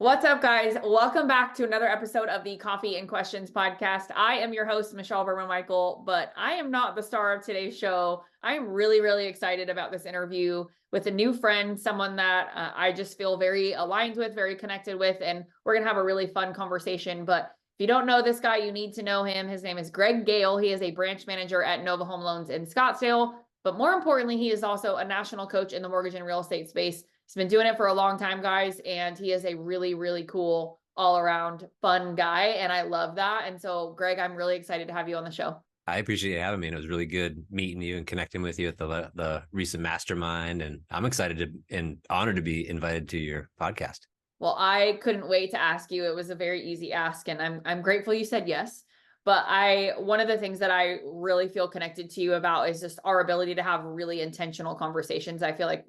What's up, guys? Welcome back to another episode of the Coffee and Questions podcast. I am your host, Michelle Berman-Michael, but I am not the star of today's show. I am really excited about this interview with a new friend, someone that I just feel very aligned with, very connected with, and we're going to have a really fun conversation. But if you don't know this guy, you need to know him. His name is Greg Gale. He is a branch manager at Nova Home Loans in Scottsdale, but more importantly, he is also a national coach in the mortgage and real estate space. He's been doing it for a long time, guys, and he is a really cool, all-around fun guy, and I love that. And so, Greg, I'm really excited to have you on the show. I appreciate you having me, and it was really good meeting you and connecting with you at the recent mastermind, and I'm excited and honored to be invited to your podcast. Well, I couldn't wait to ask you. It was a very easy ask, and I'm grateful you said yes. But one of the things that I really feel connected to you about is just our ability to have really intentional conversations. I feel like,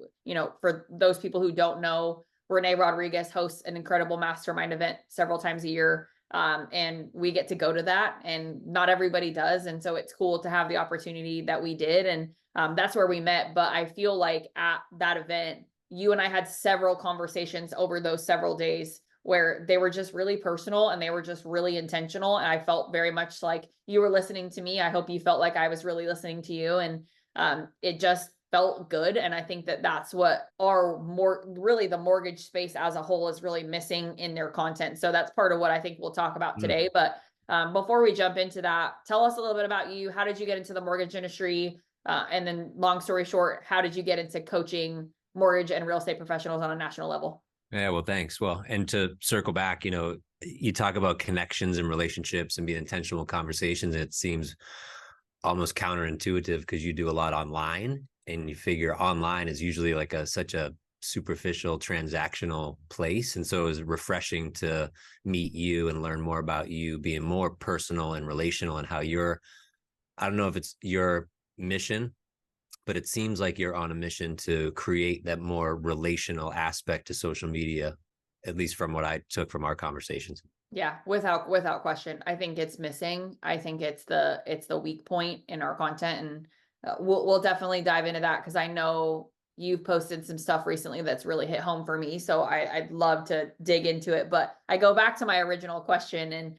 for those people who don't know, Renee Rodriguez hosts an incredible mastermind event several times a year. And we get to go to that, and not everybody does. And so it's cool to have the opportunity that we did. And that's where we met. But I feel like at that event, you and I had several conversations over those several days where they were just really personal and they were just really intentional. And I felt very much like you were listening to me. I hope you felt like I was really listening to you. And it just felt good. And I think that that's what the mortgage space as a whole is really missing in their content. So that's part of what I think we'll talk about today. But before we jump into that, tell us a little bit about you. How did you get into the mortgage industry? And then long story short, how did you get into coaching mortgage and real estate professionals on a national level? Yeah, well, thanks. Well, and to circle back, you talk about connections and relationships and being intentional conversations. It seems almost counterintuitive because you do a lot online, and you figure online is usually like such a superficial transactional place. And so it was refreshing to meet you and learn more about you, being more personal and relational, and how I don't know if it's your mission, but it seems like you're on a mission to create that more relational aspect to social media, at least from what I took from our conversations. Yeah, without question. I think it's missing. I think it's the weak point in our content, and we'll definitely dive into that because I know you've posted some stuff recently that's really hit home for me. So I'd love to dig into it. But I go back to my original question and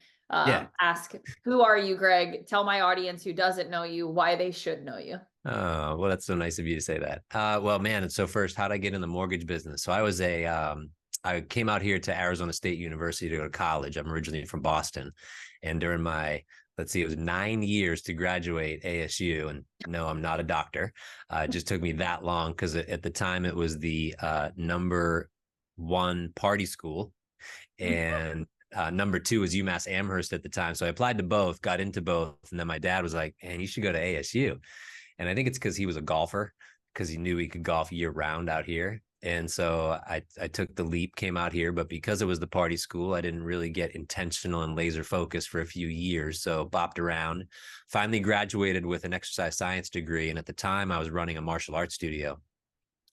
ask, who are you, Greg? Tell my audience who doesn't know you why they should know you. Oh, well, that's so nice of you to say that. Well, man, and so first, how'd I get in the mortgage business? So I came out here to Arizona State University to go to college. I'm originally from Boston. And during it was 9 years to graduate ASU. And no, I'm not a doctor. It just took me that long because at the time it was the number one party school. And number two was UMass Amherst at the time. So I applied to both, got into both. And then my dad was like, man, you should go to ASU. And I think it's because he was a golfer, because he knew he could golf year round out here. And so I took the leap, came out here, but because it was the party school, I didn't really get intentional and laser focused for a few years. So bopped around, finally graduated with an exercise science degree. And at the time I was running a martial arts studio.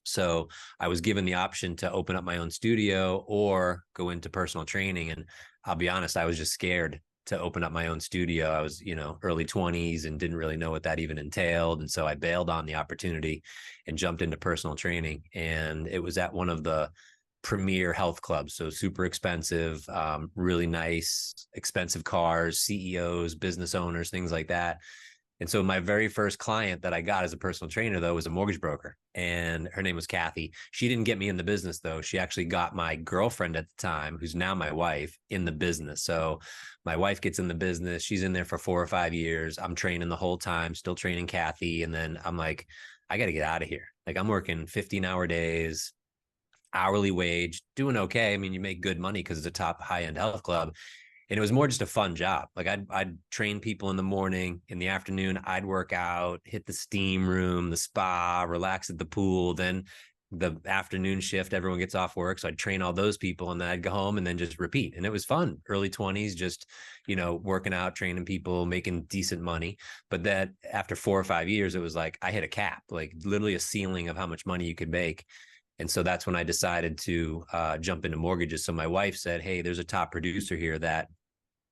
So I was given the option to open up my own studio or go into personal training. And I'll be honest, I was just scared to open up my own studio. I was, early 20s and didn't really know what that even entailed. And so I bailed on the opportunity and jumped into personal training. And it was at one of the premier health clubs. So super expensive, really nice, expensive cars, CEOs, business owners, things like that. And so my very first client that I got as a personal trainer, though, was a mortgage broker. And her name was Kathy. She didn't get me in the business, though. She actually got my girlfriend at the time, who's now my wife, in the business. So my wife gets in the business. She's in there for 4 or 5 years. I'm training the whole time, still training Kathy. And then I'm like, I got to get out of here. Like, I'm working 15-hour days, hourly wage, doing okay. I mean, you make good money because it's a top high-end health club. And it was more just a fun job. Like I'd train people in the morning, in the afternoon, I'd work out, hit the steam room, the spa, relax at the pool. Then the afternoon shift, everyone gets off work. So I'd train all those people, and then I'd go home and then just repeat. And it was fun. Early 20s, just, working out, training people, making decent money. But that after 4 or 5 years, it was like I hit a cap, like literally a ceiling of how much money you could make. And so that's when I decided to jump into mortgages. So my wife said, hey, there's a top producer here that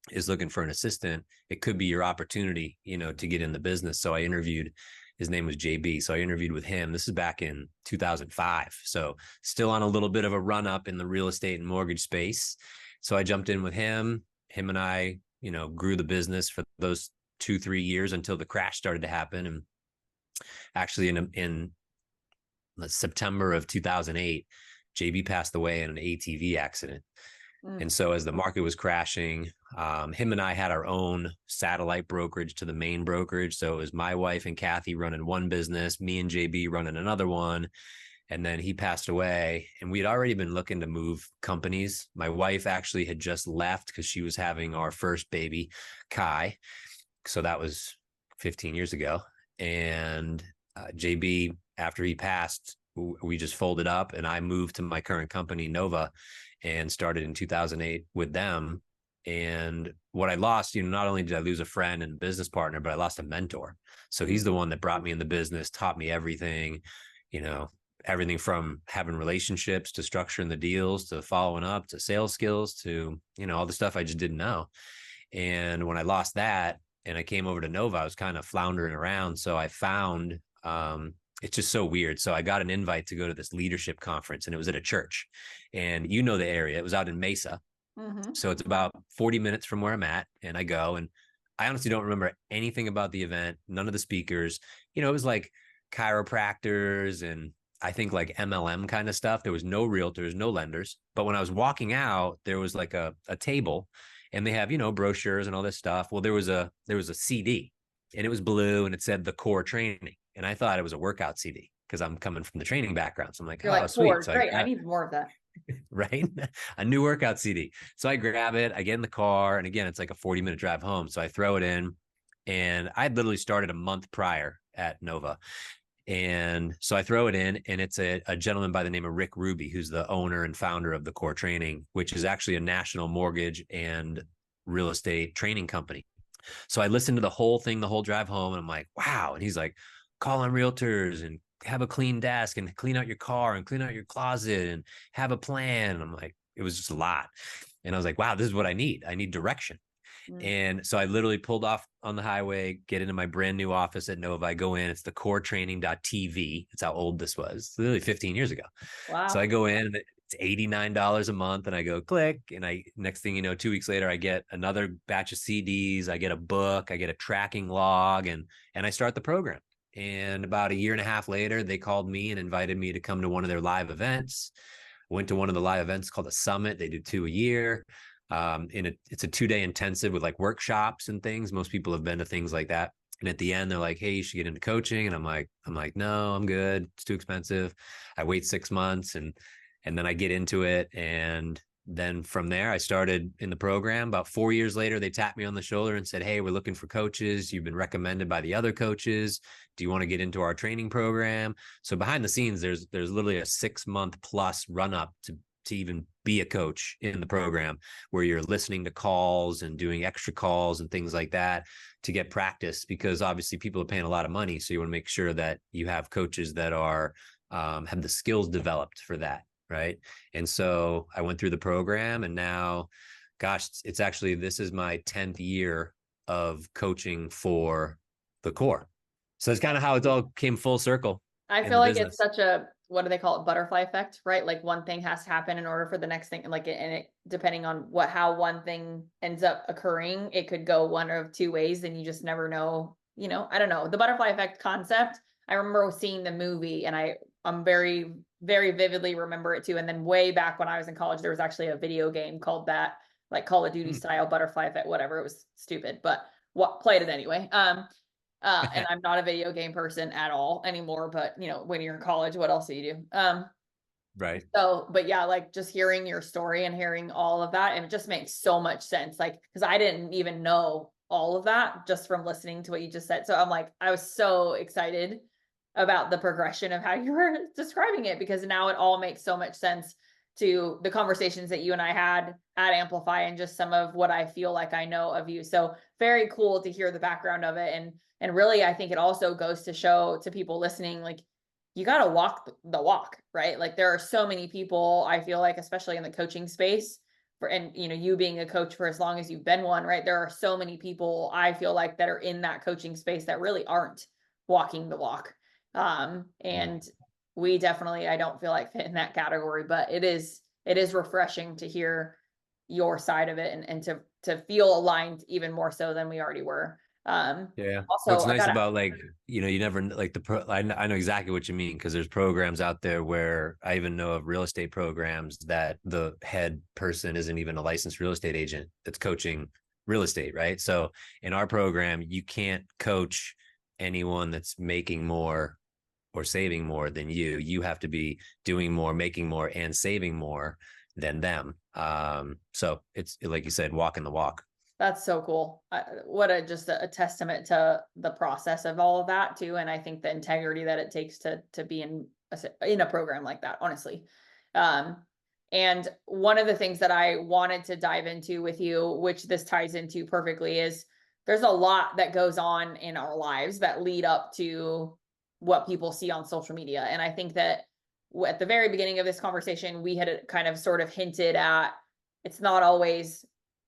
is looking for an assistant. It could be your opportunity, to get in the business. So I interviewed His name was JB. So I interviewed with him. This is back in 2005. So still on a little bit of a run up in the real estate and mortgage space. So I jumped in with him. Him and I, grew the business for those 2-3 years until the crash started to happen. And actually in September of 2008, JB passed away in an ATV accident. And so as the market was crashing, him and I had our own satellite brokerage to the main brokerage. So it was my wife and Kathy running one business, me and JB running another one. And then he passed away, and we had already been looking to move companies. My wife actually had just left because she was having our first baby, Kai. So that was 15 years ago. And JB, after he passed, we just folded up, and I moved to my current company, Nova, and started in 2008 with them. And what I lost, not only did I lose a friend and business partner, but I lost a mentor. So he's the one that brought me in the business, taught me everything, everything from having relationships to structuring the deals to following up to sales skills to, all the stuff I just didn't know. And when I lost that and I came over to Nova, I was kind of floundering around. So I found, it's just so weird. So I got an invite to go to this leadership conference, and it was at a church, and the area, it was out in Mesa. So it's about 40 minutes from where I'm at, and I go, and I honestly don't remember anything about the event. None of the speakers, it was like chiropractors and I think like MLM kind of stuff. There was no realtors, no lenders. But when I was walking out, there was like a table, and they have, brochures and all this stuff. Well, there was a CD, and it was blue, and it said the core training. And I thought it was a workout CD because I'm coming from the training background. So I'm like, You're oh, like, sweet. So great. I need more of that. Right. A new workout CD. So I grab it, I get in the car, and again, it's like a 40-minute drive home. So I throw it in, and I had literally started a month prior at Nova. And so I throw it in, and it's a gentleman by the name of Rick Ruby, who's the owner and founder of the Core Training, which is actually a national mortgage and real estate training company. So I listened to the whole thing, the whole drive home, and I'm like, wow. And he's like, call on realtors and have a clean desk and clean out your car and clean out your closet and have a plan. And I'm like, it was just a lot. And I was like, wow, this is what I need. I need direction. And so I literally pulled off on the highway, get into my brand new office at Nova. I go in, it's the coretraining.tv. That's how old this was. It's literally 15 years ago. Wow. So I go in, and it's $89 a month, and I go click. And next thing you know, 2 weeks later, I get another batch of CDs. I get a book, I get a tracking log, and I start the program. And about a year and a half later, they called me and invited me to come to one of their live events. I went to one of the live events called a summit. They do 2 a year. It's a 2-day intensive with like workshops and things. Most people have been to things like that. And at the end, they're like, hey, you should get into coaching. And I'm like, no, I'm good. It's too expensive. I wait 6 months, and then I get into it. And then from there, I started in the program. About 4 years later, they tapped me on the shoulder and said, hey, we're looking for coaches. You've been recommended by the other coaches. Do you want to get into our training program? So behind the scenes, there's literally a 6-month plus run up to even be a coach in the program, where you're listening to calls and doing extra calls and things like that to get practice, because obviously people are paying a lot of money. So you want to make sure that you have coaches that are have the skills developed for that. Right. And so I went through the program, and now, gosh, this is my 10th year of coaching for the Core. So it's kind of how it all came full circle. I feel like it's such a, what do they call it? Butterfly effect, right? Like one thing has to happen in order for the next thing. Like, and it, depending on how one thing ends up occurring, it could go one of two ways, and you just never know, I don't know. The butterfly effect concept, I remember seeing the movie, and I'm very, very vividly remember it too. And then way back when I was in college, there was actually a video game called that, like Call of Duty style butterfly effect, whatever. It was stupid, but played it anyway. And I'm not a video game person at all anymore, but when you're in college, what else do you do? Right. So, but yeah, like just hearing your story and hearing all of that, and it just makes so much sense. Like, cause I didn't even know all of that just from listening to what you just said. So I'm like, I was so excited about the progression of how you were describing it, because now it all makes so much sense to the conversations that you and I had at Amplify, and just some of what I feel like I know of you. So very cool to hear the background of it. And really, I think it also goes to show to people listening, like, you got to walk the walk, right? Like, there are so many people, I feel like, especially in the coaching space, and you being a coach for as long as you've been one, right? There are so many people, I feel like, that are in that coaching space that really aren't walking the walk. And we definitely, I don't feel like fit in that category, but it is refreshing to hear your side of it, and to feel aligned even more so than we already were. Yeah. Also, What's I nice gotta, about like, you never like I know exactly what you mean, because there's programs out there where I even know of real estate programs that the head person isn't even a licensed real estate agent that's coaching real estate, right? So in our program, you can't coach anyone that's making more or saving more than you. You have to be doing more, making more, and saving more than them. So it's like you said, walking the walk. that's so cool. What just a testament to the process of all of that too. And I think the integrity that it takes to be in a program like that, honestly. Um, and one of the things that I wanted to dive into with you, which this ties into perfectly, is there's a lot that goes on in our lives that lead up to what people see on social media. And I think that at the very beginning of this conversation, we had kind of sort of hinted at it's not always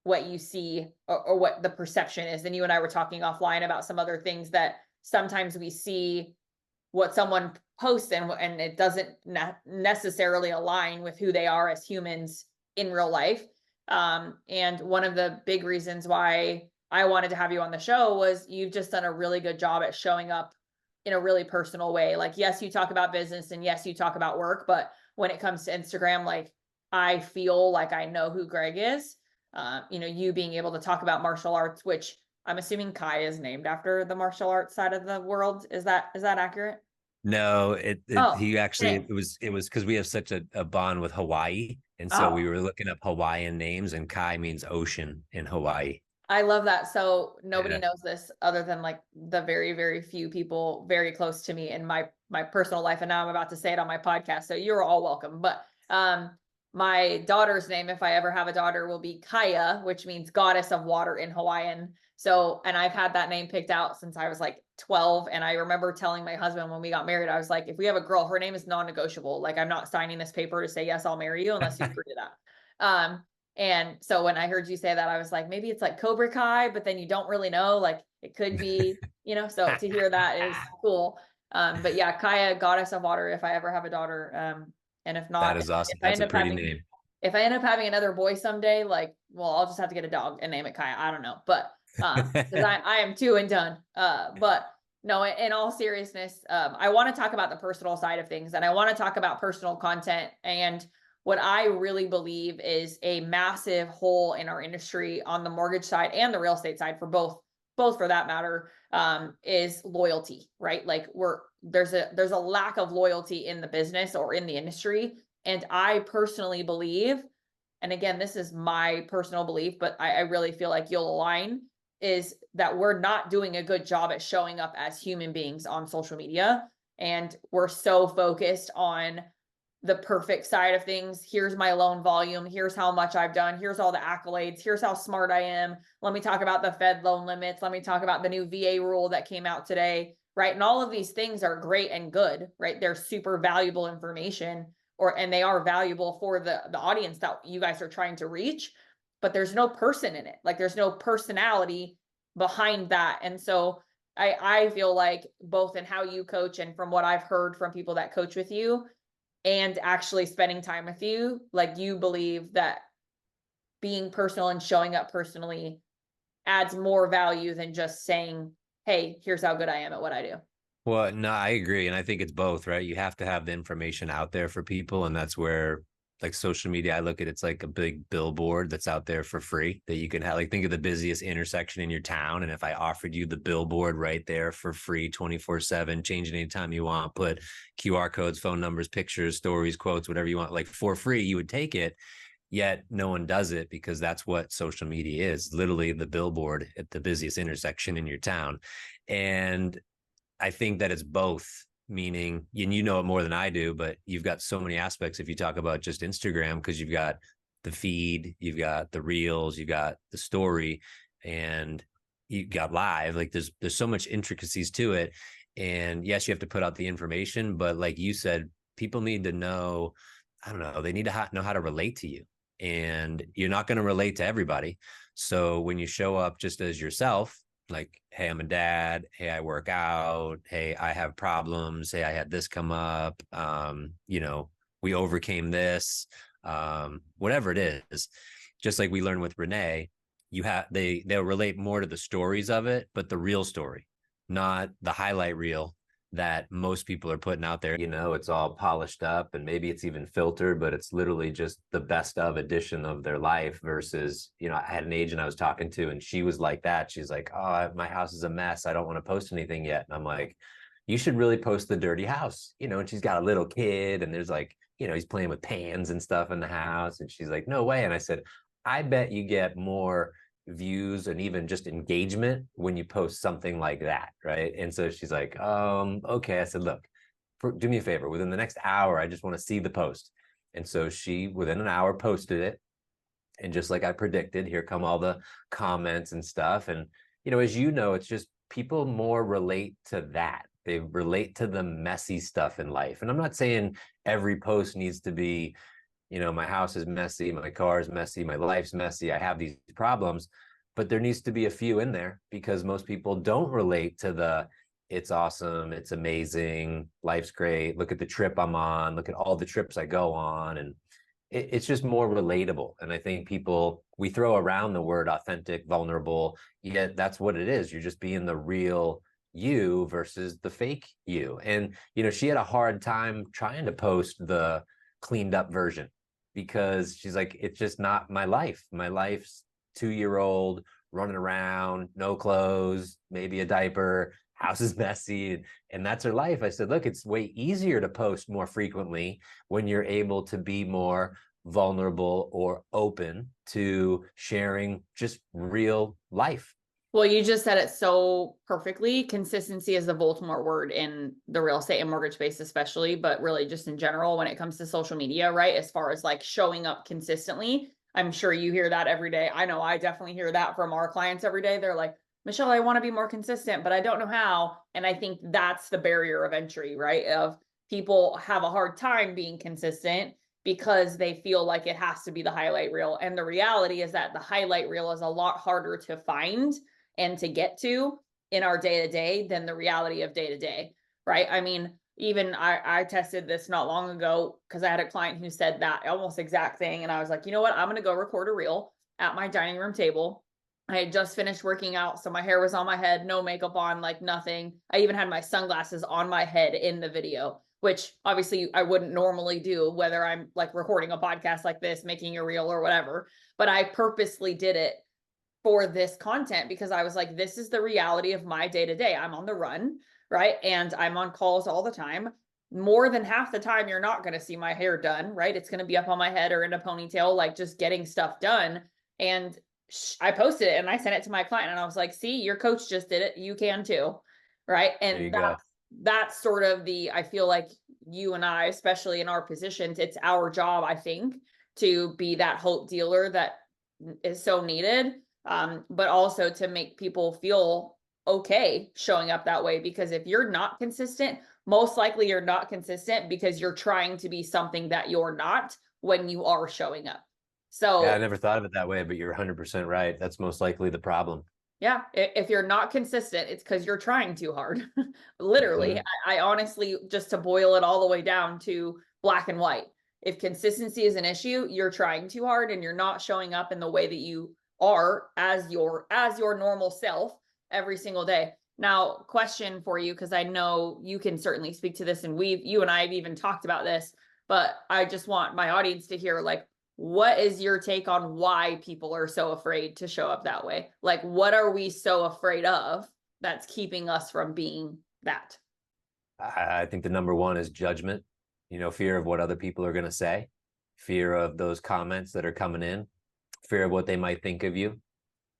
what you see, or what the perception is. And you and I were talking offline about some other things that sometimes we see what someone posts, and it doesn't necessarily align with who they are as humans in real life. And one of the big reasons why I wanted to have you on the show was you've just done a really good job at showing up in a really personal way. Like, yes, you talk about business, and yes, you talk about work, but when it comes to Instagram, like, I feel like I know who Greg is. You being able to talk about martial arts, which I'm assuming Kai is named after the martial arts side of the world. Is that accurate? No, it Oh, he actually dang. it was because we have such a bond with Hawaii. And so we Oh, were looking up Hawaiian names, and Kai means ocean in Hawaii. I love that. So nobody Yeah. knows this other than like the very, very few people very close to me in my personal life. And now I'm about to say it on my podcast. So you're all welcome. But my daughter's name, if I ever have a daughter, will be Kaya, which means goddess of water in Hawaiian. So, and I've had that name picked out since I was like 12. And I remember telling my husband when we got married, I was like, if we have a girl, her name is non-negotiable. Like, I'm not signing this paper to say, yes, I'll marry you unless you agree to that. And so when I heard you say that, I was like, maybe it's like Cobra Kai, but then you don't really know, like it could be, so to hear that is cool. But yeah, Kaya, goddess of water, if I ever have a daughter. And if That not, is if awesome. I That's end a up pretty having, name. if I end up having another boy someday, like, well, I'll just have to get a dog and name it Kaya. I don't know. But because I am two and done. But no, in all seriousness, I want to talk about the personal side of things, and I want to talk about personal content. And what I really believe is a massive hole in our industry on the mortgage side and the real estate side, for both for that matter, is loyalty, right? Like, there's a lack of loyalty in the business or in the industry. And I personally believe, and again, this is my personal belief, but I really feel like you'll align, is that we're not doing a good job at showing up as human beings on social media. And we're so focused on the perfect side of things. Here's my loan volume. Here's how much I've done. Here's all the accolades. Here's how smart I am. Let me talk about the Fed loan limits. Let me talk about the new VA rule that came out today, right? And all of these things are great and good, right? They're super valuable information, and they are valuable for the audience that you guys are trying to reach, but there's no person in it. Like, there's no personality behind that. And so I feel like both in how you coach and from what I've heard from people that coach with you, and actually spending time with you, like, you believe that being personal and showing up personally adds more value than just saying, hey, here's how good I am at what I do. Well, no, I agree. And I think it's both, right? You have to have the information out there for people. And that's where, like, social media, I look at it's like a big billboard that's out there for free that you can have. Like, think of the busiest intersection in your town. And if I offered you the billboard right there for free, 24/7, change it anytime you want, put QR codes, phone numbers, pictures, stories, quotes, whatever you want, like for free, you would take it. Yet no one does it, because that's what social media is, literally the billboard at the busiest intersection in your town. And I think that it's both, meaning, and you know it more than I do, but you've got so many aspects if you talk about just Instagram, because you've got the feed, you've got the reels, you've got the story, and you got live. Like, there's so much intricacies to it. And yes, you have to put out the information, but like you said, people need to know, I don't know, they need to know how to relate to you. And you're not going to relate to everybody. So when you show up just as yourself, Like, hey, I'm a dad. Hey, I work out. Hey, I have problems. Hey, I had this come up. We overcame this. Whatever it is, just like we learned with Renee, they'll relate more to the stories of it, but the real story, not the highlight reel that most people are putting out there. It's all polished up and maybe it's even filtered, but it's literally just the best of edition of their life versus, I had an agent I was talking to and she was like that. She's like, oh, my house is a mess. I don't want to post anything yet. And I'm like, you should really post the dirty house, and she's got a little kid and there's like, he's playing with pans and stuff in the house. And she's like, no way. And I said, I bet you get more views and even just engagement when you post something like that, right? And so she's like, okay. I said, look, do me a favor, within the next hour, I just want to see the post. And so she, within an hour, posted it. And just like I predicted, here come all the comments and stuff. And as it's just people more relate to that. They relate to the messy stuff in life. And I'm not saying every post needs to be, my house is messy, my car is messy, my life's messy, I have these problems, but there needs to be a few in there because most people don't relate to the it's awesome, it's amazing, life's great, look at the trip I'm on, look at all the trips I go on. And it's just more relatable. And I think we throw around the word authentic, vulnerable, yet that's what it is. You're just being the real you versus the fake you. And, she had a hard time trying to post the cleaned up version because she's like, it's just not my life. My life's 2-year-old running around, no clothes, maybe a diaper, house is messy, and that's her life. I said, look, it's way easier to post more frequently when you're able to be more vulnerable or open to sharing just real life. Well, you just said it so perfectly. Consistency is the Baltimore word in the real estate and mortgage space, especially, but really just in general when it comes to social media, right? As far as like showing up consistently, I'm sure you hear that every day. I know I definitely hear that from our clients every day. They're like, Michelle, I want to be more consistent, but I don't know how. And I think that's the barrier of entry, right? Of people have a hard time being consistent because they feel like it has to be the highlight reel. And the reality is that the highlight reel is a lot harder to find and to get to in our day-to-day than the reality of day-to-day, right? I mean, even I tested this not long ago because I had a client who said that almost exact thing. And I was like, you know what? I'm going to go record a reel at my dining room table. I had just finished working out, so my hair was on my head, no makeup on, like nothing. I even had my sunglasses on my head in the video, which obviously I wouldn't normally do, whether I'm like recording a podcast like this, making a reel or whatever. But I purposely did it for this content because I was like, this is the reality of my day to day. I'm on the run, right? And I'm on calls all the time. More than half the time, you're not going to see my hair done, right? It's going to be up on my head or in a ponytail, like just getting stuff done. And I posted it and I sent it to my client and I was like, see, your coach just did it. You can too. Right. And that's sort of I feel like you and I, especially in our positions, it's our job, I think, to be that hope dealer that is so needed. But also to make people feel okay showing up that way. Because if you're not consistent, most likely you're not consistent because you're trying to be something that you're not when you are showing up. So yeah, I never thought of it that way, but you're 100% right. That's most likely the problem. yeah, if you're not consistent, it's because you're trying too hard. Literally, I honestly, just to boil it all the way down to black and white, if consistency is an issue, you're trying too hard and you're not showing up in the way that you are as your normal self every single day. Now, question for you, because I know you can certainly speak to this, and you and I have even talked about this, but I just want my audience to hear, like, what is your take on why people are so afraid to show up that way? Like, what are we so afraid of that's keeping us from being that? I think the number one is judgment, fear of what other people are going to say, fear of those comments that are coming in, fear of what they might think of you,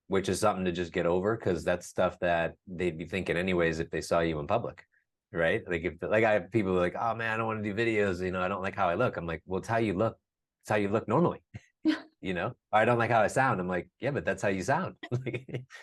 which is something to just get over because that's stuff that they'd be thinking anyways if they saw you in public, right? Like I have people like, oh man, I don't want to do videos, I don't like how I look. I'm like, well, it's how you look. It's how you look normally. I don't like how I sound. I'm like, yeah, but that's how you sound.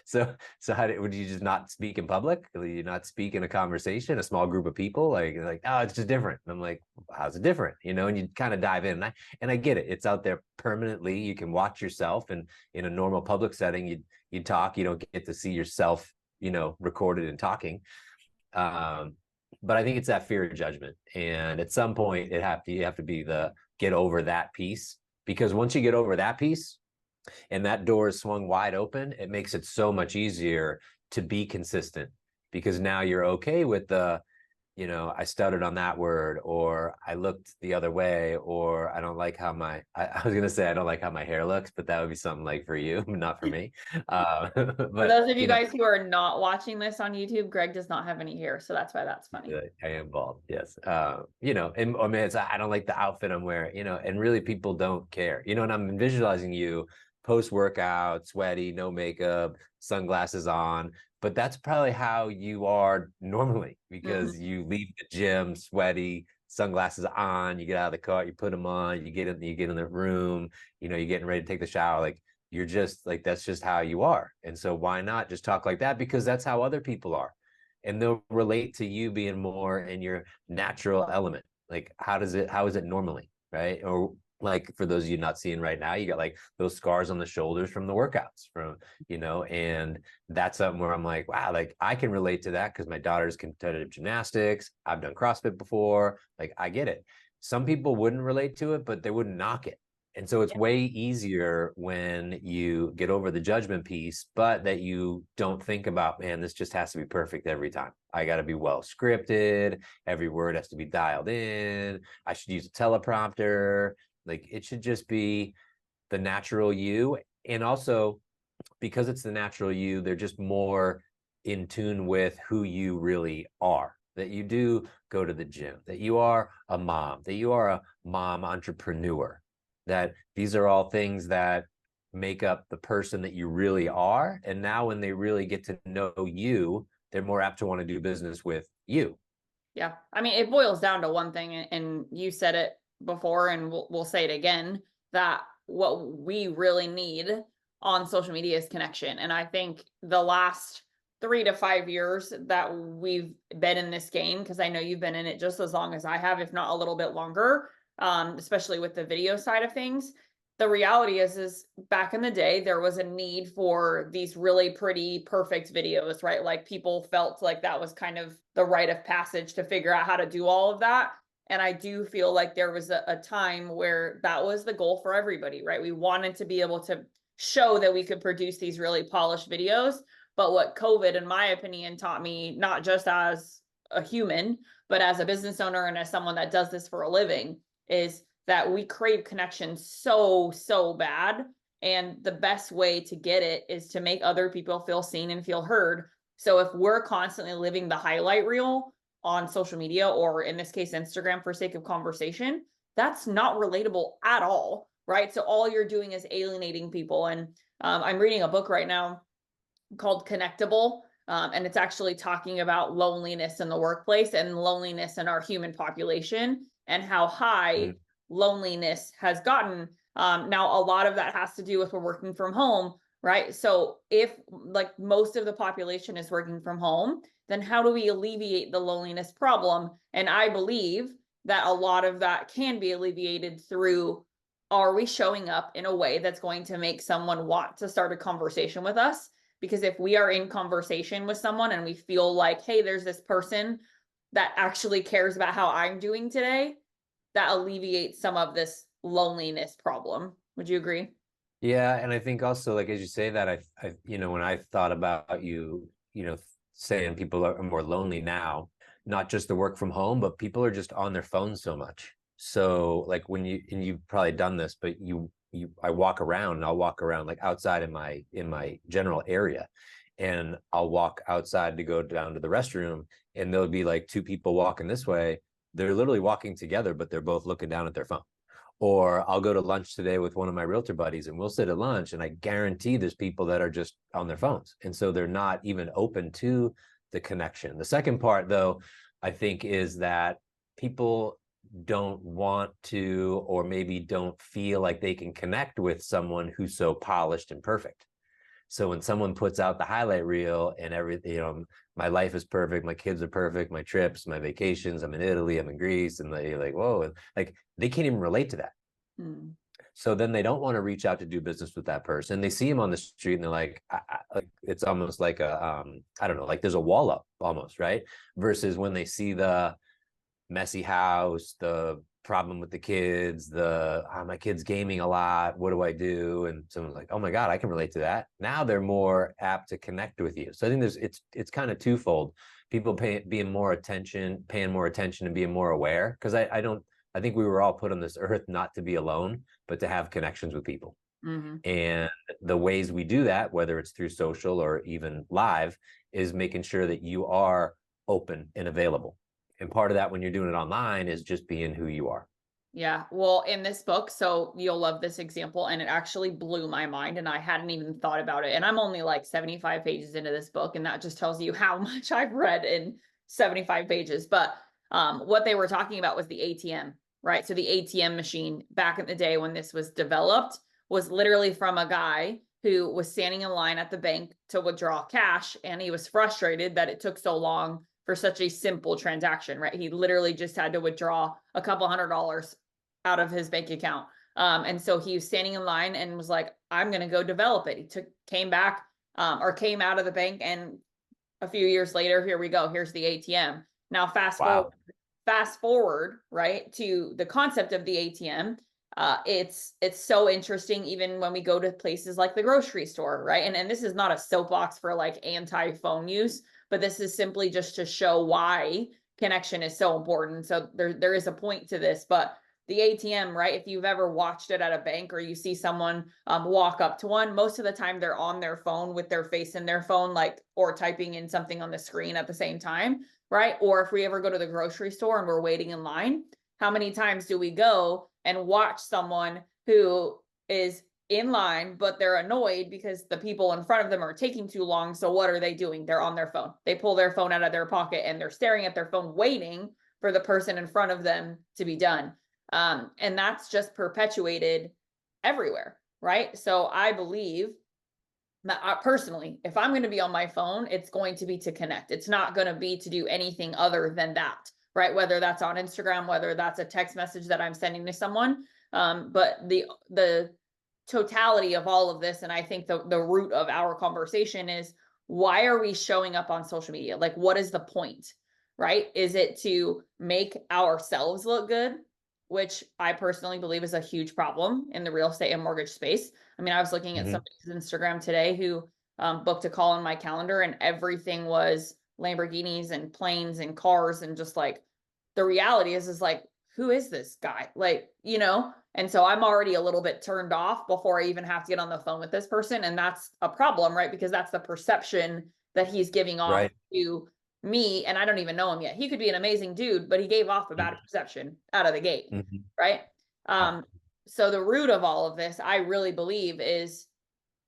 so would you just not speak in public? Would you not speak in a conversation, a small group of people? Like, oh, it's just different. And I'm like, how's it different? And you kind of dive in. And I get it. It's out there permanently. You can watch yourself, and in a normal public setting, you talk. You don't get to see yourself recorded and talking. But I think it's that fear of judgment. And at some point you have to be get over that piece, because once you get over that piece and that door is swung wide open, it makes it so much easier to be consistent, because now you're okay with I stuttered on that word, or I looked the other way, or I don't like how I was going to say, I don't like how my hair looks, but that would be something like for you, not for me. For But, those of you guys who are not watching this on YouTube, Greg does not have any hair. So that's why that's funny. I am bald. Yes. And I mean, I don't like the outfit I'm wearing, and really people don't care, and I'm visualizing you post-workout, sweaty, no makeup, sunglasses on, but that's probably how you are normally, because you leave the gym sweaty, sunglasses on, you get out of the car, you put them on, you get in the room, you're getting ready to take the shower. Like, you're just like, that's just how you are. And so why not just talk like that? Because that's how other people are. And they'll relate to you being more in your natural element. Like, how is it normally? Right. Or like, for those of you not seeing right now, you got like those scars on the shoulders from the workouts and that's something where I'm like, wow, like I can relate to that because my daughter's competitive gymnastics. I've done CrossFit before. Like, I get it. Some people wouldn't relate to it, but they wouldn't knock it. And so it's way easier when you get over the judgment piece, but that you don't think about, man, this just has to be perfect every time. I got to be well scripted. Every word has to be dialed in. I should use a teleprompter. Like, it should just be the natural you. And also, because it's the natural you, they're just more in tune with who you really are. That you do go to the gym, that you are a mom, that you are a mom entrepreneur, that these are all things that make up the person that you really are. And now when they really get to know you, they're more apt to want to do business with you. Yeah. I mean, it boils down to one thing, and you said it before, and we'll say it again, that what we really need on social media is connection. And I think the last 3 to 5 years that we've been in this game, because I know you've been in it just as long as I have, if not a little bit longer, especially with the video side of things. The reality is back in the day, there was a need for these really pretty, perfect videos, right? Like, people felt like that was kind of the rite of passage to figure out how to do all of that. And I do feel like there was a time where that was the goal for everybody, right? We wanted to be able to show that we could produce these really polished videos. But what COVID, in my opinion, taught me, not just as a human, but as a business owner and as someone that does this for a living, is that we crave connection so bad. And the best way to get it is to make other people feel seen and feel heard. So if we're constantly living the highlight reel on social media, or in this case, Instagram, for sake of conversation, that's not relatable at all, right? So all you're doing is alienating people. And I'm reading a book right now called Connectable. And it's actually talking about loneliness in the workplace and loneliness in our human population, and how high loneliness has gotten. Now, a lot of that has to do with we're working from home, right? So if like most of the population is working from home, then how do we alleviate the loneliness problem? And I believe that a lot of that can be alleviated through, are we showing up in a way that's going to make someone want to start a conversation with us? Because if we are in conversation with someone and we feel like, hey, there's this person that actually cares about how I'm doing today, that alleviates some of this loneliness problem. Would you agree? Yeah. And I think also, like, as you say that, I when I thought about saying people are more lonely now, not just the work from home, but people are just on their phones so much. So like, and you've probably done this, but I walk around, and I'll walk around like outside in my general area, and I'll walk outside to go down to the restroom, and there'll be like two people walking this way. They're literally walking together, but they're both looking down at their phone. Or I'll go to lunch today with one of my realtor buddies, and we'll sit at lunch, and I guarantee there's people that are just on their phones. And so they're not even open to the connection. The second part, though, I think, is that people don't want to, or maybe don't feel like they can connect with someone who's so polished and perfect. So when someone puts out the highlight reel and everything, my life is perfect, my kids are perfect, my trips, my vacations, I'm in Italy, I'm in Greece, and they're like, whoa, and like, they can't even relate to that. So then they don't want to reach out to do business with that person. They see him on the street and they're like, like it's almost like a, I don't know, like there's a wall up almost, right? Versus when they see the messy house, the problem with the kids, the my kid's gaming a lot, what do I do? And someone's like, oh my God, I can relate to that. Now they're more apt to connect with you. So I think it's kind of twofold. People paying more attention and being more aware. Because I think we were all put on this earth not to be alone, but to have connections with people. Mm-hmm. And the ways we do that, whether it's through social or even live, is making sure that you are open and available. And part of that when you're doing it online is just being who you are. Yeah. Well, in this book, so you'll love this example, and it actually blew my mind, and I hadn't even thought about it. And I'm only like 75 pages into this book, and that just tells you how much I've read in 75 pages. But what they were talking about was the ATM, right? So the ATM machine back in the day when this was developed was literally from a guy who was standing in line at the bank to withdraw cash, and he was frustrated that it took so long for such a simple transaction, right? He literally just had to withdraw a couple $100 out of his bank account. And so he was standing in line and was like, I'm going to go develop it. He came back or came out of the bank, and a few years later, here we go. Here's the ATM. Now, fast forward, right, to the concept of the ATM. It's so interesting, even when we go to places like the grocery store, right? And this is not a soapbox for like anti-phone use, but this is simply just to show why connection is so important. So there is a point to this, but the ATM, right? If you've ever watched it at a bank or you see someone walk up to one, most of the time they're on their phone with their face in their phone, like, or typing in something on the screen at the same time, right? Or if we ever go to the grocery store and we're waiting in line, how many times do we go and watch someone who is in line, but they're annoyed because the people in front of them are taking too long. So what are they doing? They're on their phone. They pull their phone out of their pocket and they're staring at their phone, waiting for the person in front of them to be done. And that's just perpetuated everywhere, right? So I believe that personally, if I'm going to be on my phone, it's going to be to connect. It's not going to be to do anything other than that, right? Whether that's on Instagram, whether that's a text message that I'm sending to someone. But the totality of all of this, and I think the root of our conversation is, why are we showing up on social media? Like, what is the point, right? Is it to make ourselves look good? Which I personally believe is a huge problem in the real estate and mortgage space. I mean, I was looking at somebody's Instagram today who booked a call on my calendar, and everything was Lamborghinis and planes and cars, and just like, the reality is like, who is this guy? Like, you know? And so I'm already a little bit turned off before I even have to get on the phone with this person. And that's a problem, right? Because that's the perception that he's giving off to me. And I don't even know him yet. He could be an amazing dude, but he gave off a bad perception out of the gate, right? So the root of all of this, I really believe, is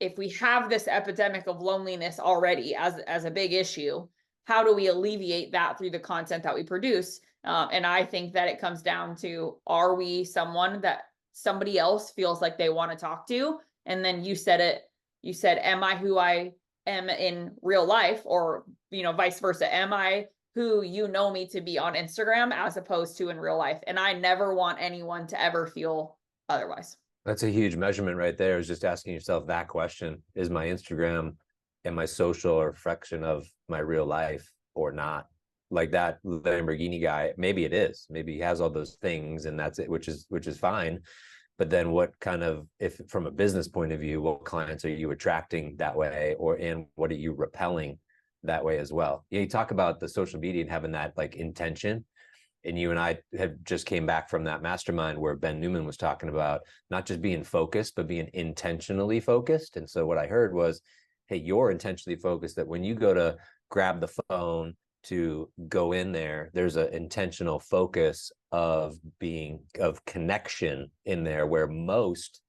if we have this epidemic of loneliness already as a big issue, how do we alleviate that through the content that we produce? And I think that it comes down to, are we someone that somebody else feels like they want to talk to? And then you said, am I who I am in real life? Or, you know, vice versa. Am I who you know me to be on Instagram as opposed to in real life? And I never want anyone to ever feel otherwise. That's a huge measurement right there, is just asking yourself that question. Is my Instagram and my social a reflection of my real life or not? Like that Lamborghini guy, maybe it is. Maybe he has all those things and that's it, which is fine. But then what kind of, if from a business point of view, what clients are you attracting that way, and what are you repelling that way as well? You talk about the social media and having that like intention. And you and I have just came back from that mastermind where Ben Newman was talking about not just being focused, but being intentionally focused. And so what I heard was, hey, you're intentionally focused, that when you go to grab the phone to go in there, there's an intentional focus of connection in there, where most,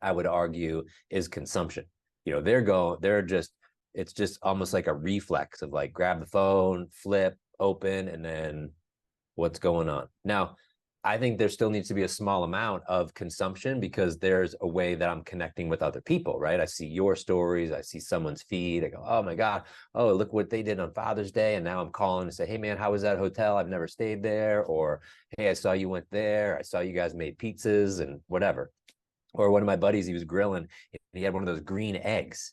I would argue, is consumption. You know, it's just almost like a reflex of like, grab the phone, flip, open, and then what's going on. Now, I think there still needs to be a small amount of consumption, because there's a way that I'm connecting with other people, right? I see your stories, I see someone's feed, I go, oh my God, oh, look what they did on Father's Day. And now I'm calling to say, hey man, how was that hotel? I've never stayed there. Or, hey, I saw you went there. I saw you guys made pizzas and whatever. Or one of my buddies, he was grilling, and he had one of those green eggs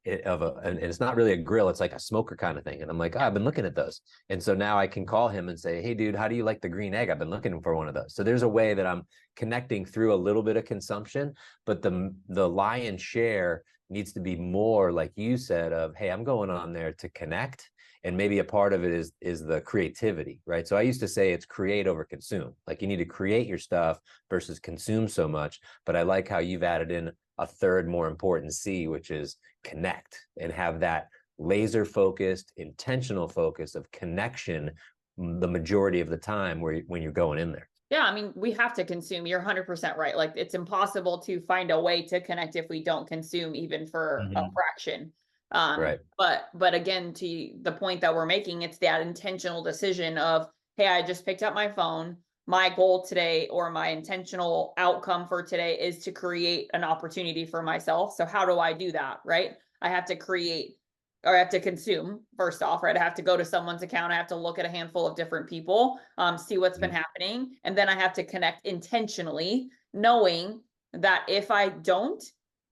and it's not really a grill, it's like a smoker kind of thing. And I'm like, oh, I've been looking at those. And so now I can call him and say, hey dude, how do you like the green egg? I've been looking for one of those. So there's a way that I'm connecting through a little bit of consumption, but the lion's share needs to be more like you said of, hey, I'm going on there to connect. And maybe a part of it is the creativity, right? So I used to say it's create over consume. Like you need to create your stuff versus consume so much. But I like how you've added in a third more important C, which is connect, and have that laser focused, intentional focus of connection the majority of the time when you're going in there. Yeah, I mean, we have to consume. You're 100% right. Like it's impossible to find a way to connect if we don't consume even for a fraction. Right. But again, to the point that we're making, it's that intentional decision of, hey, I just picked up my phone. My goal today or my intentional outcome for today is to create an opportunity for myself. So how do I do that? Right? I have to create or I have to consume first off, right? I have to go to someone's account. I have to look at a handful of different people, see what's been happening. And then I have to connect intentionally, knowing that if I don't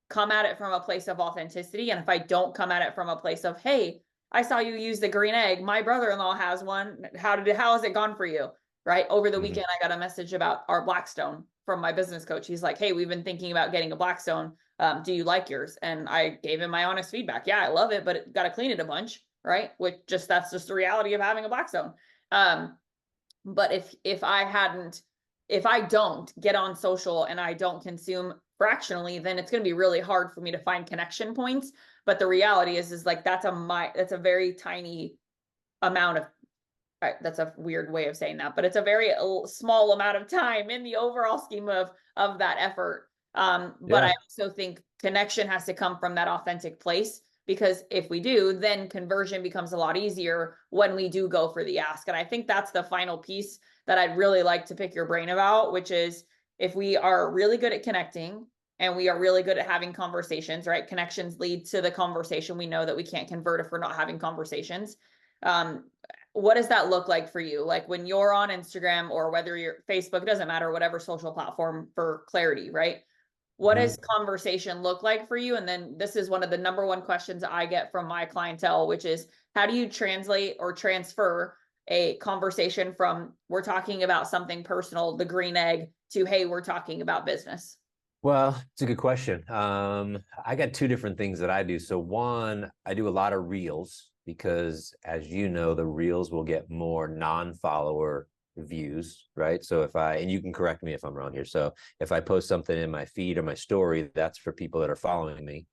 come at it from a place of authenticity, and if I don't come at it from a place of, hey, I saw you use the green egg. My brother-in-law has one. How has it gone for you? Right. Over the weekend, I got a message about our Blackstone from my business coach. He's like, hey, we've been thinking about getting a Blackstone. Do you like yours? And I gave him my honest feedback. Yeah, I love it, but it got to clean it a bunch, right? That's just the reality of having a Blackstone. But if I don't get on social and I don't consume fractionally, then it's going to be really hard for me to find connection points. But the reality is like that's a very tiny amount of. That's a weird way of saying that, but it's a very small amount of time in the overall scheme of that effort. But I also think connection has to come from that authentic place, because if we do, then conversion becomes a lot easier when we do go for the ask. And I think that's the final piece that I'd really like to pick your brain about, which is if we are really good at connecting and we are really good at having conversations, right? Connections lead to the conversation. We know that we can't convert if we're not having conversations. What does that look like for you? Like when you're on Instagram or whether you're Facebook, it doesn't matter, whatever social platform for clarity, right? What does conversation look like for you? And then this is one of the number one questions I get from my clientele, which is how do you translate or transfer a conversation from we're talking about something personal, the green egg, to, hey, we're talking about business? Well, it's a good question. I got two different things that I do. So one, I do a lot of reels because, as you know, the reels will get more non-follower views, right? So and you can correct me if I'm wrong here. So if I post something in my feed or my story, that's for people that are following me.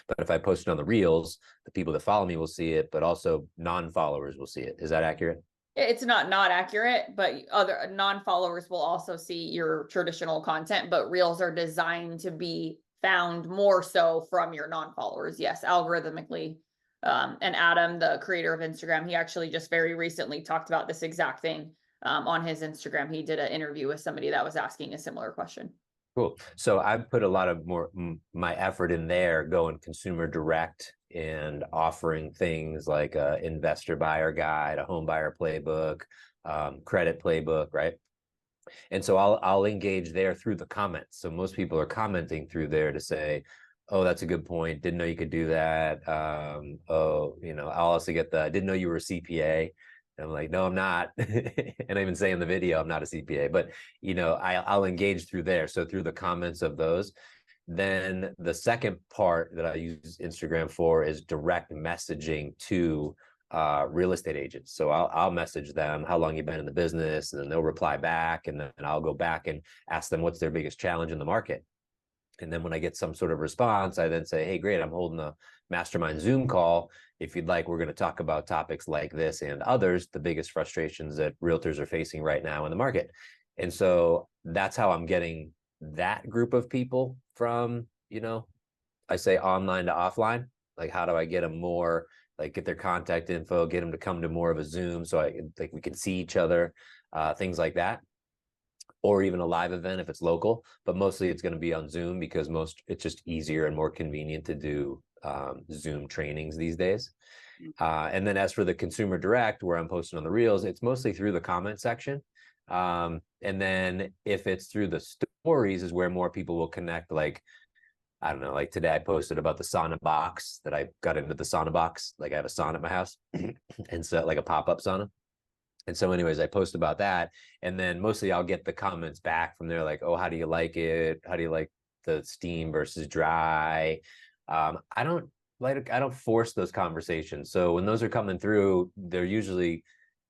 But if I post it on the reels, the people that follow me will see it, but also non-followers will see it. Is that accurate? It's not accurate, but other non-followers will also see your traditional content, but reels are designed to be found more so from your non-followers. Yes, algorithmically. And Adam, the creator of Instagram, he actually just very recently talked about this exact thing on his Instagram. He did an interview with somebody that was asking a similar question. Cool. So I've put a lot of more my effort in there, going consumer direct and offering things like a investor buyer guide, a home buyer playbook, credit playbook, right? And so I'll engage there through the comments. So most people are commenting through there to say, oh, that's a good point. Didn't know you could do that. Oh, I'll also get I didn't know you were a CPA. And I'm like, no, I'm not. And I even say in the video, I'm not a CPA, but I'll engage through there. So through the comments of those. Then the second part that I use Instagram for is direct messaging to real estate agents. So I'll message them, how long you've been in the business, and then they'll reply back. And then I'll go back and ask them what's their biggest challenge in the market. And then when I get some sort of response, I then say, hey, great, I'm holding a mastermind Zoom call. If you'd like, we're going to talk about topics like this and others, the biggest frustrations that realtors are facing right now in the market. And so that's how I'm getting that group of people from, I say online to offline. Like, how do I get them more, like get their contact info, get them to come to more of a Zoom so we can see each other, things like that. Or even a live event if it's local, but mostly it's going to be on Zoom because it's just easier and more convenient to do Zoom trainings these days. And then as for the consumer direct, where I'm posting on the reels, it's mostly through the comment section. And then if it's through the stories is where more people will connect. Like, I don't know, like today I posted about the sauna box that I got into the sauna box. Like I have a sauna at my house. And so like a pop-up sauna. And so anyways, I post about that. And then mostly I'll get the comments back from there like, oh, how do you like it? How do you like the steam versus dry? I don't force those conversations. So when those are coming through, they're usually,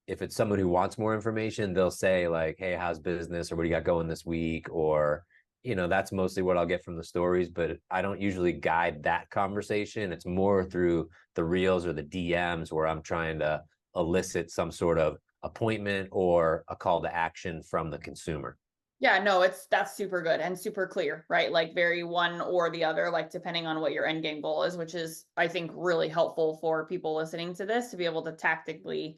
if it's someone who wants more information, they'll say like, hey, how's business? Or what do you got going this week? Or, that's mostly what I'll get from the stories, but I don't usually guide that conversation. It's more through the reels or the DMs where I'm trying to elicit some sort of appointment or a call to action from the consumer. Yeah, no, that's super good and super clear, right? Like very one or the other, like depending on what your end game goal is, which is, I think, really helpful for people listening to this to be able to tactically,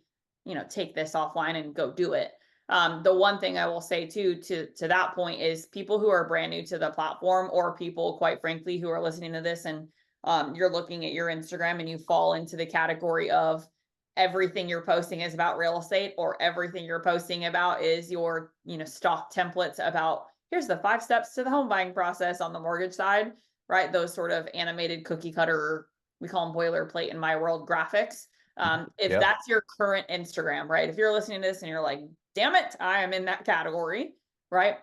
take this offline and go do it. The one thing I will say too, to that point, is people who are brand new to the platform, or people, quite frankly, who are listening to this and you're looking at your Instagram and you fall into the category of everything you're posting is about real estate, or everything you're posting about is your, stock templates about here's the 5 steps to the home buying process on the mortgage side, right? Those sort of animated cookie cutter, we call them boilerplate in my world, graphics. If that's your current Instagram, right? If you're listening to this and you're like, damn it, I am in that category, right?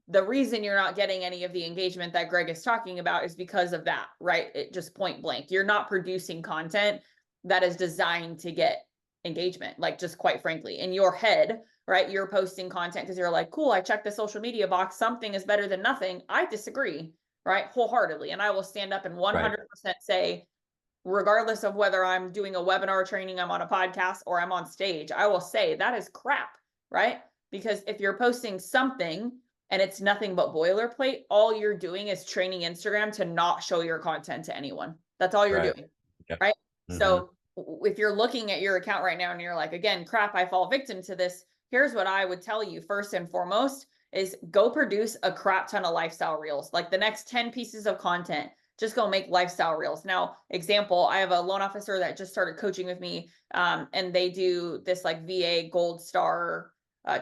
The reason you're not getting any of the engagement that Greg is talking about is because of that, right? It just point blank. You're not producing content that is designed to get engagement. Like, just quite frankly, in your head, right? You're posting content because you're like, cool, I checked the social media box. Something is better than nothing. I disagree, right? Wholeheartedly. And I will stand up and 100% say, regardless of whether I'm doing a webinar training, I'm on a podcast, or I'm on stage, I will say that is crap, right? Because if you're posting something and it's nothing but boilerplate, all you're doing is training Instagram to not show your content to anyone. That's all you're doing, right? Mm-hmm. So if you're looking at your account right now and you're like, again, crap, I fall victim to this, here's what I would tell you first and foremost is go produce a crap ton of lifestyle reels. Like the next 10 pieces of content, just go make lifestyle reels. Now, example, I have a loan officer that just started coaching with me, and they do this like VA Gold Star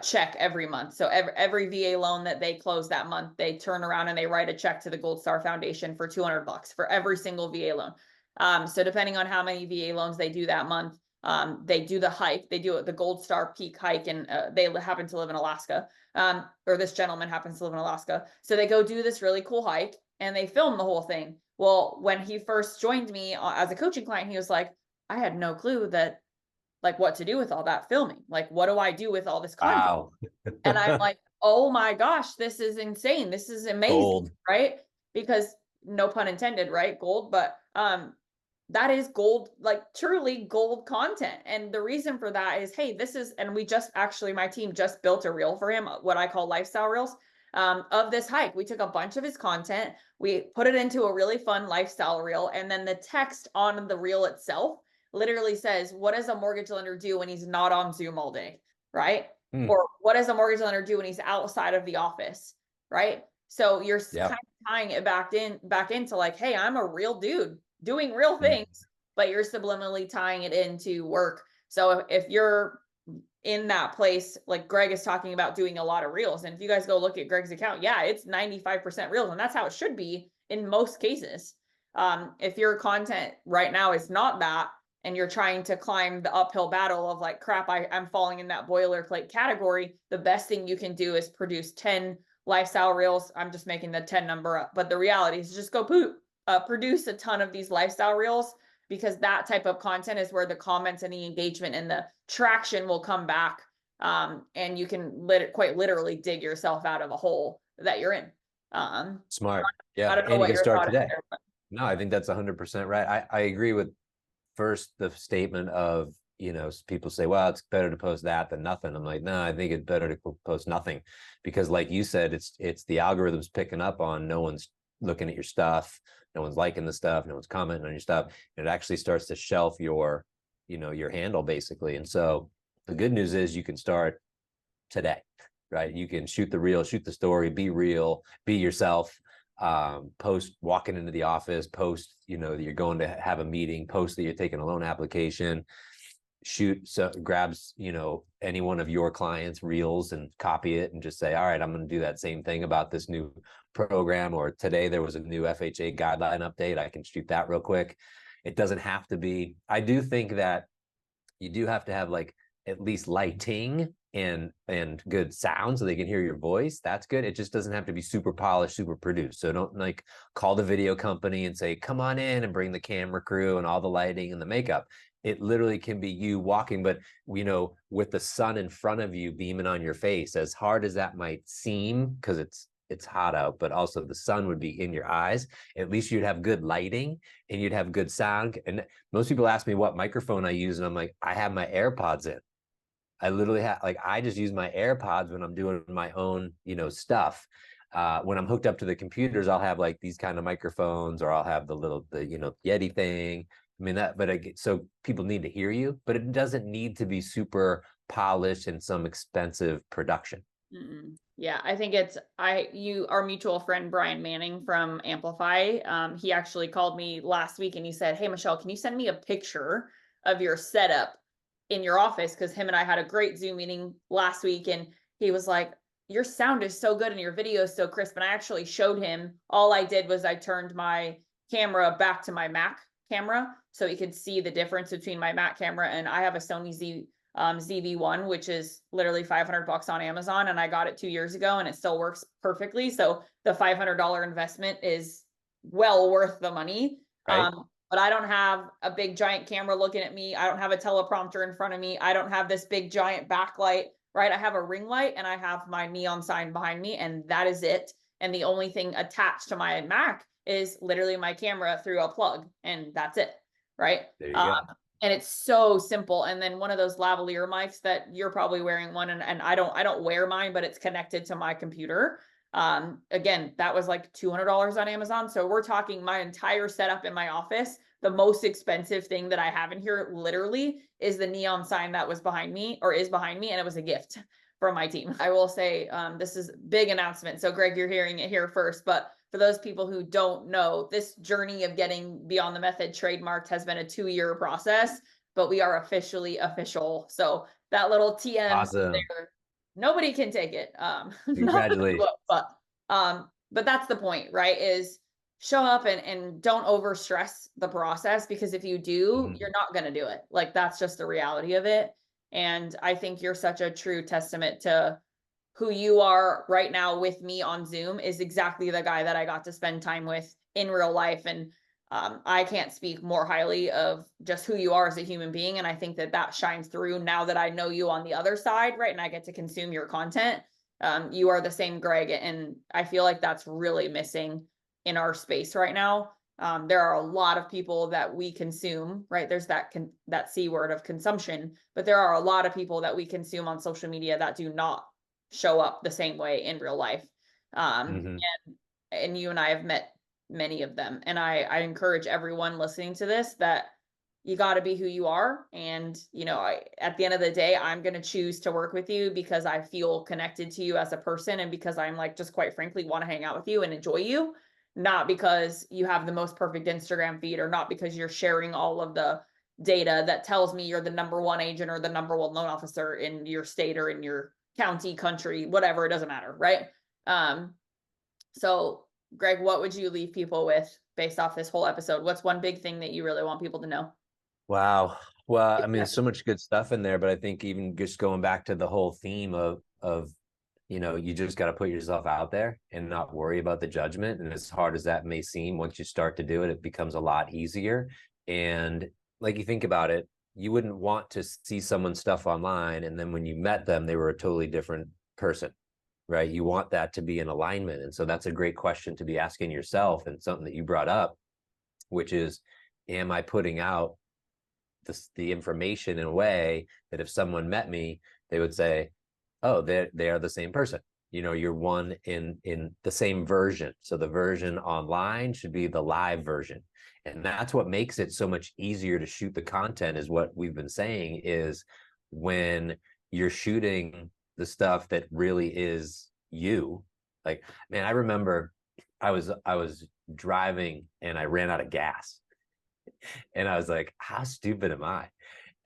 check every month. So every VA loan that they close that month, they turn around and they write a check to the Gold Star Foundation for $200 for every single VA loan. So depending on how many VA loans they do that month, they do the hike, they do the Gold Star Peak hike, and they happen to live in Alaska, or this gentleman happens to live in Alaska. So they go do this really cool hike and they film the whole thing. Well, when he first joined me as a coaching client, he was like, I had no clue that, like, what to do with all that filming. Like, what do I do with all this content? Wow. And I'm like, oh my gosh, this is insane. This is amazing, gold. Right? Because no pun intended, right? Gold, but that is gold, like truly gold content. And the reason for that is, hey, this is, and we just actually, my team just built a reel for him, what I call lifestyle reels, of this hike. We took a bunch of his content, we put it into a really fun lifestyle reel, and then the text on the reel itself literally says, what does a mortgage lender do when he's not on Zoom all day, right? Or what does a mortgage lender do when he's outside of the office, right? So you're kind of tying it back into like, hey, I'm a real dude doing real things, but you're subliminally tying it into work. So if you're in that place, like Greg is talking about doing a lot of reels, and if you guys go look at Greg's account, yeah, it's 95% reels, and that's how it should be in most cases. If your content right now is not that, and you're trying to climb the uphill battle of like, crap, I'm falling in that boilerplate category, the best thing you can do is produce 10 lifestyle reels. I'm just making the 10 number up, but the reality is just go produce a ton of these lifestyle reels, because that type of content is where the comments and the engagement and the traction will come back. And you can quite literally dig yourself out of a hole that you're in. Smart. Yeah. And you can start today. No, I think that's 100% right. I agree with first the statement of, people say, well, it's better to post that than nothing. I'm like, no, I think it's better to post nothing, because like you said, it's the algorithm's picking up on no one's looking at your stuff. No one's liking the stuff. No one's commenting on your stuff. And it actually starts to shelf your handle basically. And so the good news is you can start today, right? You can shoot the reel, shoot the story, be real, be yourself, post walking into the office, post, that you're going to have a meeting, post that you're taking a loan application, grabs, any one of your clients' reels and copy it and just say, all right, I'm going to do that same thing about this new program, or today there was a new FHA guideline update. I can shoot that real quick. It doesn't have to be. I do think that you do have to have like at least lighting and good sound so they can hear your voice. That's good. It just doesn't have to be super polished, super produced. So don't like call the video company and say, come on in and bring the camera crew and all the lighting and the makeup. It literally can be you walking, but with the sun in front of you beaming on your face, as hard as that might seem, because it's hot out, but also the sun would be in your eyes. At least you'd have good lighting and you'd have good sound. And most people ask me what microphone I use, and I'm like, I have my AirPods in. I literally have, like, I just use my AirPods when I'm doing my own, stuff. When I'm hooked up to the computers, I'll have like these kind of microphones, or I'll have the Yeti thing. I mean so people need to hear you, but it doesn't need to be super polished and some expensive production. Yeah, I think our mutual friend Brian Manning from Amplify. He actually called me last week and he said, "Hey Michelle, can you send me a picture of your setup in your office?" Because him and I had a great Zoom meeting last week, and he was like, "Your sound is so good and your video is so crisp." And I actually showed him. All I did was I turned my camera back to my Mac camera so he could see the difference between my Mac camera, and I have a Sony ZV-1, which is literally $500 on Amazon, and I got it 2 years ago and it still works perfectly. So the $500 investment is well worth the money. Right. But I don't have a big giant camera looking at me. I don't have a teleprompter in front of me. I don't have this big giant backlight, right? I have a ring light and I have my neon sign behind me, and that is it. And the only thing attached to my Mac is literally my camera through a plug, and that's it, right? There you go. And it's so simple. And then one of those lavalier mics that you're probably wearing one, and I don't wear mine, but it's connected to my computer. Again, that was like $200 on Amazon. So we're talking my entire setup in my office. The most expensive thing that I have in here literally is the neon sign that was behind me, or is behind me, and it was a gift from my team. I will say, this is a big announcement. So Greg, you're hearing it here first, but for those people who don't know, this journey of getting Beyond the Method trademarked has been a 2-year process, but we are officially official. So that little TM Awesome. there, nobody can take it. Congratulations. But that's the point, right? Is show up and don't over stress the process, because if you do, you're not going to do it. Like, that's just the reality of it. And I think you're such a true testament to who you are right now with me on Zoom. Is exactly the guy that I got to spend time with in real life. And I can't speak more highly of just who you are as a human being. And I think that shines through now that I know you on the other side, right? And I get to consume your content. You are the same Greg. And I feel like that's really missing in our space right now. There are a lot of people that we consume, right? There's that C word of consumption, but there are a lot of people that we consume on social media that do not show up the same way in real life. And you and I have met many of them. And I encourage everyone listening to this that you got to be who you are. And, at the end of the day, I'm going to choose to work with you because I feel connected to you as a person, and because I'm like, just quite frankly, want to hang out with you and enjoy you, not because you have the most perfect Instagram feed, or not because you're sharing all of the data that tells me you're the #1 agent or the #1 loan officer in your state or in your county, country, whatever, it doesn't matter, right? So Greg, what would you leave people with based off this whole episode? What's one big thing that you really want people to know? Wow. Well, I mean, there's so much good stuff in there, but I think even just going back to the whole theme of you just got to put yourself out there and not worry about the judgment. And as hard as that may seem, once you start to do it, it becomes a lot easier. And like, you think about it, you wouldn't want to see someone's stuff online, and then when you met them, they were a totally different person, right? You want that to be in alignment. And so that's a great question to be asking yourself, and something that you brought up, which is, am I putting out the information in a way that if someone met me, they would say, oh, they are the same person. You're one in the same version. So the version online should be the live version. And that's what makes it so much easier to shoot the content, is what we've been saying, is when you're shooting the stuff that really is you. Like, man, I remember I was driving and I ran out of gas. And I was like, how stupid am I?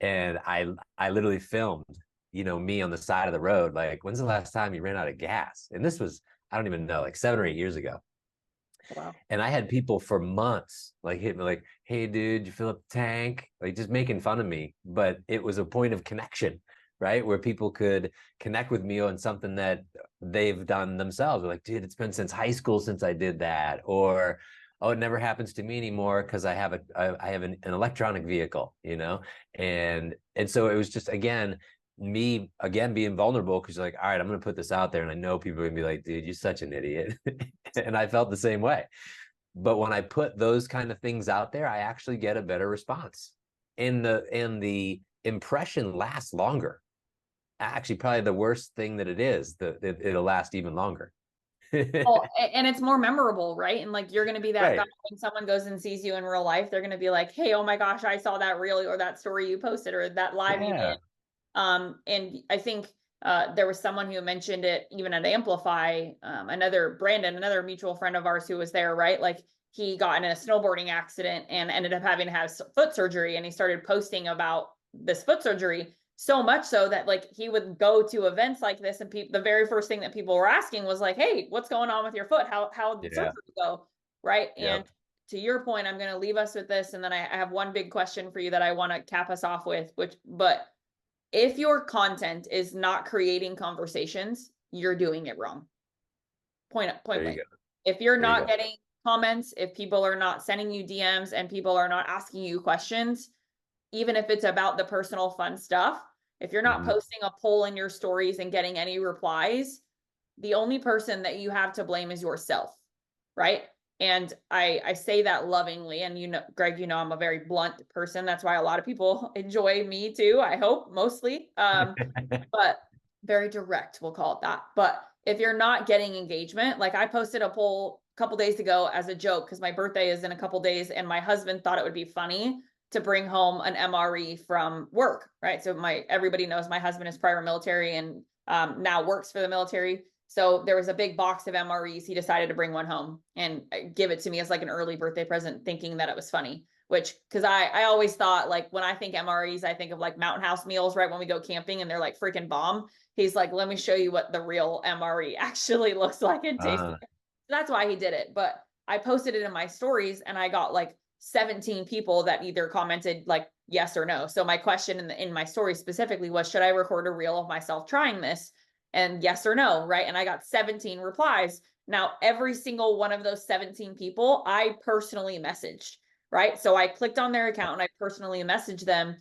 And I literally filmed, me on the side of the road, like, when's the last time you ran out of gas? And this was, I don't even know, like 7 or 8 years ago. Wow. And I had people for months like hit me like, hey dude, you fill up the tank, like just making fun of me. But it was a point of connection, right? Where people could connect with me on something that they've done themselves. They're like, dude, it's been since high school since I did that. Or, oh, it never happens to me anymore because I have an electronic vehicle, and so it was just, again, me again being vulnerable, because you're like, all right, I'm gonna put this out there, and I know people are gonna be like, dude, you're such an idiot. And I felt the same way. But when I put those kind of things out there, I actually get a better response. And the impression lasts longer. Actually, probably the worst thing that it is, it'll last even longer. Well, and it's more memorable, right? And like, you're going to be that guy Right. when someone goes and sees you in real life, they're going to be like, hey, oh my gosh, I saw that reel or that story you posted or that live you did. Yeah. And I think there was someone who mentioned it even at Amplify, another mutual friend of ours who was there, right? Like, he got in a snowboarding accident and ended up having to have foot surgery. And he started posting about this foot surgery, so much so that like he would go to events like this, and the very first thing that people were asking was like, hey, what's going on with your foot? How did Yeah. surgery go? Right. And Yep. to your point, I'm going to leave us with this. And then I have one big question for you that I want to cap us off with, but if your content is not creating conversations, you're doing it wrong. Point There you blank. go. If you're There you not go. getting comments, if people are not sending you DMs and people are not asking you questions, even if it's about the personal fun stuff, if you're not Mhm. posting a poll in your stories and getting any replies, the only person that you have to blame is yourself, right? And I say that lovingly. And Greg, I'm a very blunt person. That's why a lot of people enjoy me too. I hope, mostly. But very direct, we'll call it that. But if you're not getting engagement, like I posted a poll a couple days ago as a joke because my birthday is in a couple days, and my husband thought it would be funny to bring home an MRE from work, right? So everybody knows my husband is prior military and now works for the military. So there was a big box of MREs. He decided to bring one home and give it to me as like an early birthday present, thinking that it was funny. Which, because I always thought, like, when I think MREs, I think of like Mountain House meals, right? When we go camping and they're like freaking bomb. He's like, let me show you what the real MRE actually looks like and tastes Uh, like. That's why he did it. But I posted it in my stories and I got like 17 people that either commented like yes or no. So my question in my story specifically was, should I record a reel of myself trying this? And yes or no, right? And I got 17 replies. Now, every single one of those 17 people, I personally messaged, right? So I clicked on their account and I personally messaged them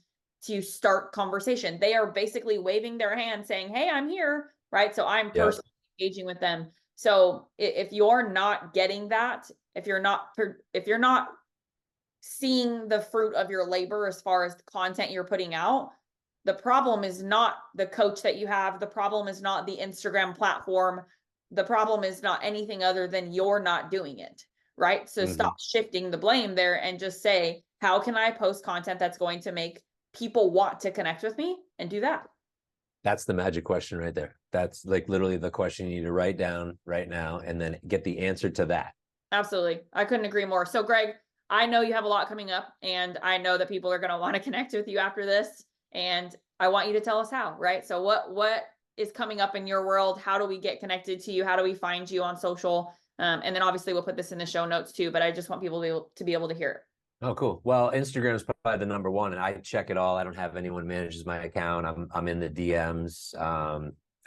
to start conversation. They are basically waving their hand saying, hey, I'm here, right? So I'm yep. personally engaging with them. So if you're not getting that, if you're not seeing the fruit of your labor as far as the content you're putting out, the problem is not the coach that you have. The problem is not the Instagram platform. The problem is not anything other than you're not doing it, right? So Hmm. stop shifting the blame there and just say, how can I post content that's going to make people want to connect with me, and do that? That's the magic question right there. That's like literally the question you need to write down right now and then get the answer to that. Absolutely. I couldn't agree more. So, Greg, I know you have a lot coming up, and I know that people are going to want to connect with you after this. And I want you to tell us how, right? So, what is coming up in your world? How do we get connected to you? How do we find you on social? And then obviously we'll put this in the show notes too. But I just want people to be able to hear it. Oh, cool. Well, Instagram is probably the number one, and I check it all. I don't have anyone manages my account. I'm in the DMs.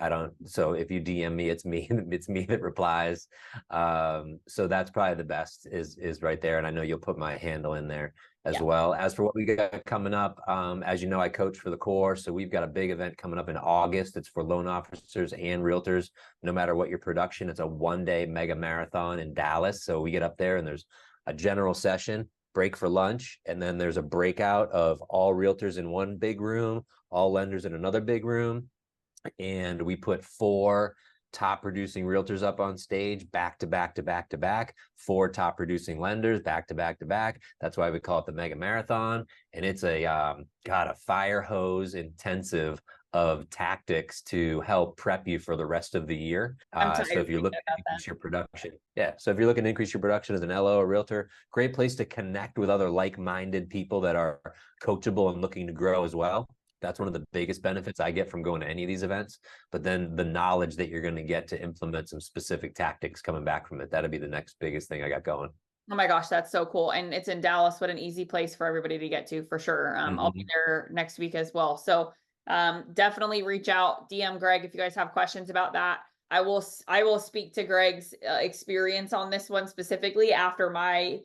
I don't. So if you DM me, it's me. It's me that replies. So that's probably the best is right there. And I know you'll put my handle in there as Yeah. well. As for what we got coming up, as you know, I coach for the Corps, so we've got a big event coming up in August. It's for loan officers and realtors. No matter what your production, it's a 1-day mega marathon in Dallas. So we get up there and there's a general session, break for lunch, and then there's a breakout of all realtors in one big room, all lenders in another big room, and we put 4 top producing realtors up on stage back to back to back to back, 4 top producing lenders back to back to back. That's why we call it the mega marathon. And it's a fire hose intensive of tactics to help prep you for the rest of the year. I'm So tired if you're looking to about that. increase your production, so if you're looking to increase your production as an LO or realtor, great place to connect with other like-minded people that are coachable and looking to grow as well. That's one of the biggest benefits I get from going to any of these events. But then the knowledge that you're going to get to implement some specific tactics coming back from it, that'll be the next biggest thing I got going. Oh my gosh, that's so cool. And it's in Dallas. What an easy place for everybody to get to for sure. I'll be there next week as well. So definitely reach out, DM Greg if you guys have questions about that. I will speak to Greg's experience on this one specifically after my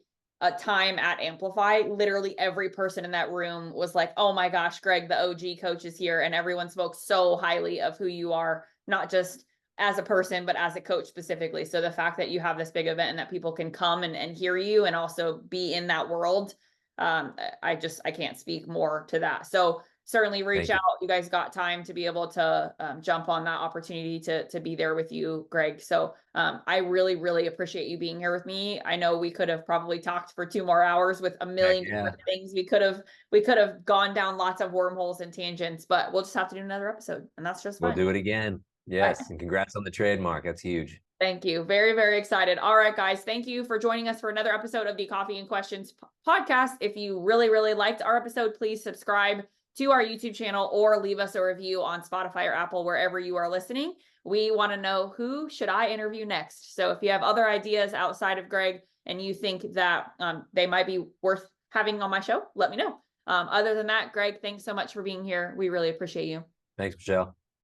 time at Amplify. Literally every person in that room was like, oh my gosh, Greg, the OG coach is here. And everyone spoke so highly of who you are, not just as a person, but as a coach specifically. So the fact that you have this big event and that people can come and hear you and also be in that world, I can't speak more to that. So certainly reach out. You guys got time to be able to jump on that opportunity to be there with you, Greg. So I really, really appreciate you being here with me. I know we could have probably talked for 2 more hours with a million different things. We could have gone down lots of wormholes and tangents, but we'll just have to do another episode, and that's just fine. We'll do it again. Yes. And congrats on the trademark. That's huge. Thank you. Very, very excited. All right, guys. Thank you for joining us for another episode of the Coffee and Questions podcast. If you really, really liked our episode, please subscribe to our YouTube channel or leave us a review on Spotify or Apple, wherever you are listening. We want to know, who should I interview next? So if you have other ideas outside of Greg and you think that they might be worth having on my show, let me know. Other than that, Greg, thanks so much for being here. We really appreciate you. Thanks, Michelle.